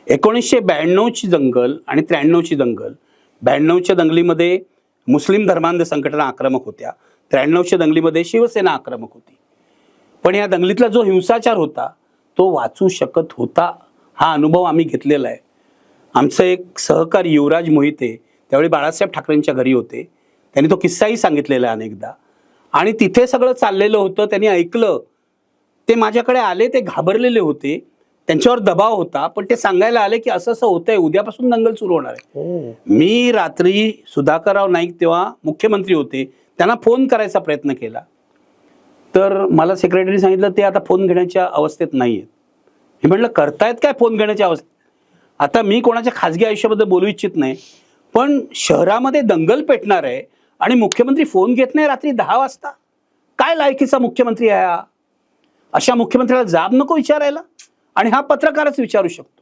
1992ची दंगल आणि 93ची दंगल, 92च्या दंगलीमध्ये मुस्लिम धर्मांध संघटना आक्रमक होत्या, 93च्या दंगलीमध्ये शिवसेना आक्रमक होती. पण या दंगलीतला जो हिंसाचार होता तो वाचू शकत होता, हा अनुभव आम्ही घेतलेला आहे. आमचं एक सहकारी युवराज मोहिते त्यावेळी बाळासाहेब ठाकरेंच्या घरी होते. त्यांनी तो किस्साही सांगितलेला आहे अनेकदा. आणि तिथे सगळं चाललेलं होतं, त्यांनी ऐकलं. ते माझ्याकडे आले, ते घाबरलेले होते, त्यांच्यावर दबाव होता, पण ते सांगायला आले की असं असं होतंय, उद्यापासून दंगल सुरू होणार आहे. मी रात्री सुधाकरराव नाईक तेव्हा मुख्यमंत्री होते, त्यांना फोन करायचा प्रयत्न केला. तर मला सेक्रेटरी सांगितलं ते आता फोन घेण्याच्या अवस्थेत नाही आहेत. मी म्हटलं करतायत काय फोन घेण्याच्या अवस्थेत? आता मी कोणाच्या खाजगी आयुष्याबद्दल बोलू इच्छित नाही, पण शहरामध्ये दंगल पेटणार आहे आणि मुख्यमंत्री फोन घेत नाही रात्री 10 वाजता. काय लायकीचा मुख्यमंत्री आहे हा? अशा मुख्यमंत्र्याला जाब नको विचारायला? आणि हा पत्रकारच विचारू शकतो.